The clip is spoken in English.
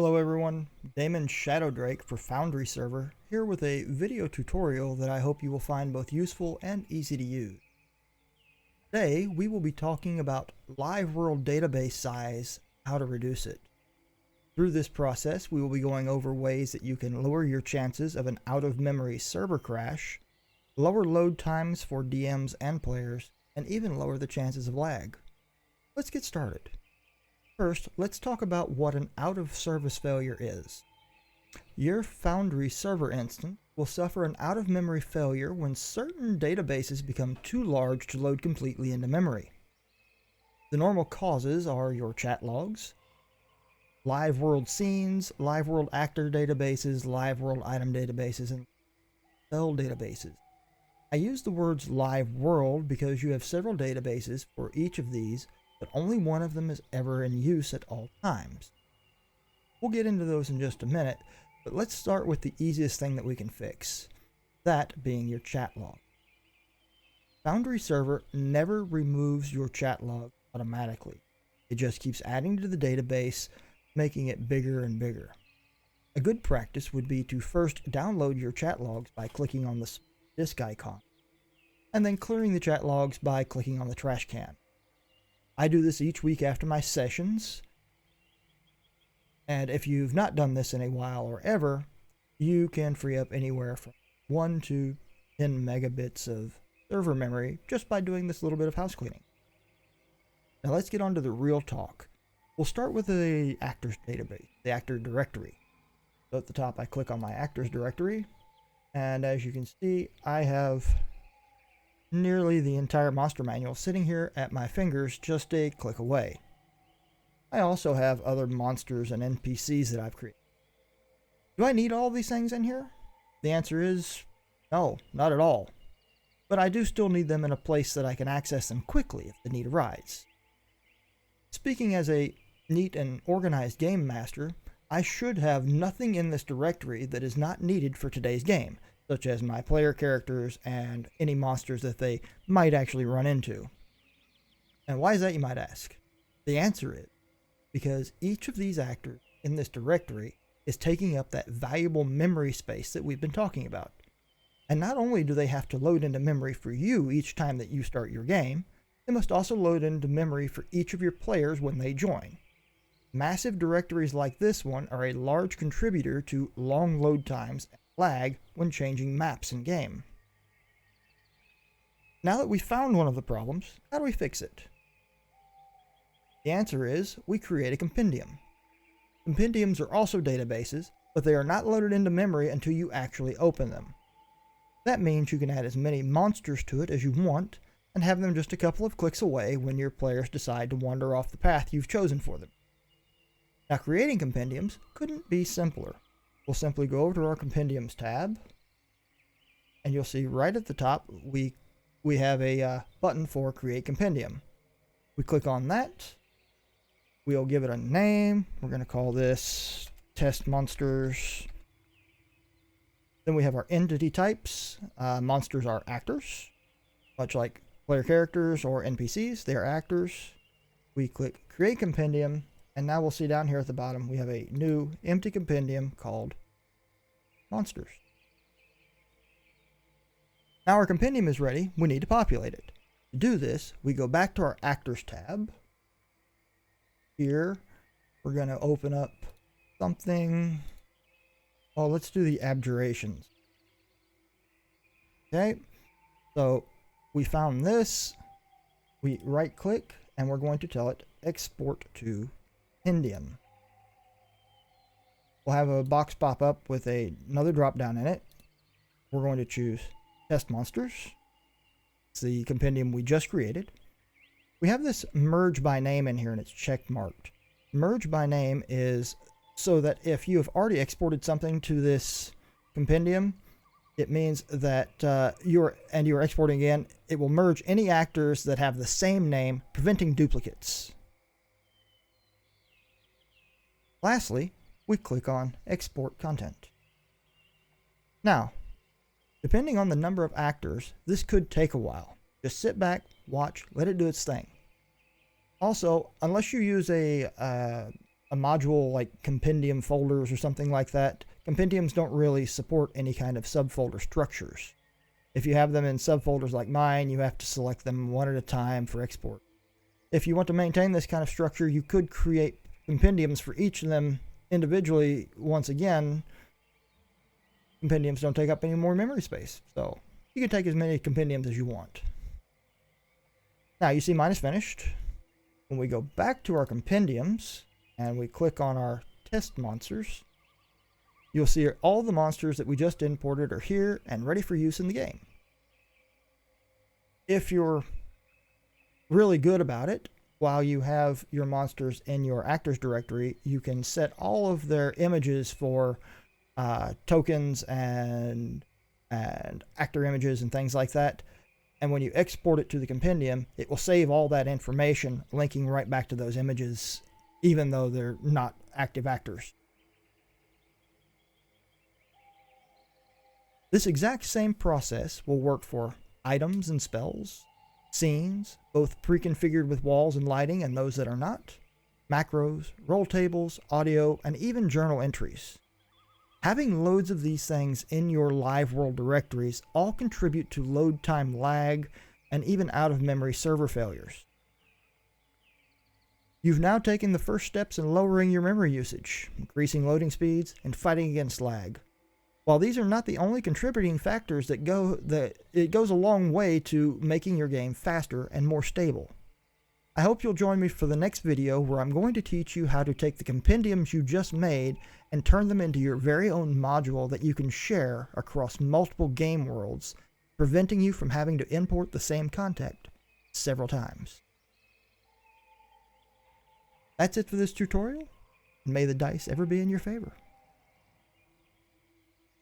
Hello everyone, Damon Shadowdrake for Foundry Server, here with a video tutorial that I hope you will find both useful and easy to use. Today, we will be talking about live world database size, how to reduce it. Through this process, we will be going over ways that you can lower your chances of an out-of-memory server crash, lower load times for DMs and players, and even lower the chances of lag. Let's get started. First, let's talk about what an out-of-service failure is. Your Foundry server instance will suffer an out-of-memory failure when certain databases become too large to load completely into memory. The normal causes are your chat logs, live world scenes, live world actor databases, live world item databases, and spell databases. I use the words live world because you have several databases for each of these, but only one of them is ever in use at all times. We'll get into those in just a minute, but let's start with the easiest thing that we can fix, that being your chat log. Foundry Server never removes your chat log automatically. It just keeps adding to the database, making it bigger and bigger. A good practice would be to first download your chat logs by clicking on the disk icon, and then clearing the chat logs by clicking on the trash can. I do this each week after my sessions, and if you've not done this in a while or ever, you can free up anywhere from 1 to 10 megabits of server memory just by doing this little bit of house cleaning. Now let's get on to the real talk. We'll start with the actors database, the actor directory. So at the top I click on my actors directory, and as you can see, I have nearly the entire monster manual sitting here at my fingers just a click away. I also have other monsters and NPCs that I've created. Do I need all these things in here? The answer is no, not at all. But I do still need them in a place that I can access them quickly if the need arises. Speaking as a neat and organized game master, I should have nothing in this directory that is not needed for today's game, such as my player characters and any monsters that they might actually run into. And why is that, you might ask? The answer is because each of these actors in this directory is taking up that valuable memory space that we've been talking about. And not only do they have to load into memory for you each time that you start your game, they must also load into memory for each of your players when they join. Massive directories like this one are a large contributor to long load times and lag when changing maps in game. Now that we've found one of the problems, how do we fix it? The answer is we create a compendium. Compendiums are also databases, but they are not loaded into memory until you actually open them. That means you can add as many monsters to it as you want and have them just a couple of clicks away when your players decide to wander off the path you've chosen for them. Now, creating compendiums couldn't be simpler. We'll simply go over to our compendiums tab, and you'll see right at the top we have a button for create compendium. We click on that. We'll give it a name. We're going to call this test monsters. Then we have our entity types. Monsters are actors, much like player characters or NPCs. They are actors. We click create compendium. And now we'll see down here at the bottom, we have a new empty compendium called monsters. Now our compendium is ready, we need to populate it. To do this, we go back to our actors tab. Here, we're going to open up something. Oh, let's do the abjurations. Okay, so we found this. We right click and we're going to tell it export to Compendium. We'll have a box pop up with another drop down in it. We're going to choose test monsters. It's the compendium we just created. We have this merge by name in here and it's check marked. Merge by name is so that if you have already exported something to this compendium, it means that you're exporting again, it will merge any actors that have the same name, preventing duplicates. Lastly, we click on Export Content. Now, depending on the number of actors, this could take a while. Just sit back, watch, let it do its thing. Also, unless you use a a module like Compendium folders or something like that, Compendiums don't really support any kind of subfolder structures. If you have them in subfolders like mine, you have to select them one at a time for export. If you want to maintain this kind of structure, you could create compendiums for each of them individually. Once again, compendiums don't take up any more memory space, so you can take as many compendiums as you want. Now you see mine is finished. When we go back to our compendiums and we click on our test monsters, you'll see all the monsters that we just imported are here and ready for use in the game. If you're really good about it, while you have your monsters in your actors directory, you can set all of their images for tokens and actor images and things like that. And when you export it to the compendium, it will save all that information, linking right back to those images, even though they're not active actors. This exact same process will work for items and spells, scenes, both pre-configured with walls and lighting and those that are not, macros, roll tables, audio, and even journal entries. Having loads of these things in your live world directories all contribute to load time lag and even out-of-memory server failures. You've now taken the first steps in lowering your memory usage, increasing loading speeds, and fighting against lag. While these are not the only contributing factors it goes a long way to making your game faster and more stable. I hope you'll join me for the next video where I'm going to teach you how to take the compendiums you just made and turn them into your very own module that you can share across multiple game worlds, preventing you from having to import the same content several times. That's it for this tutorial, and may the dice ever be in your favor.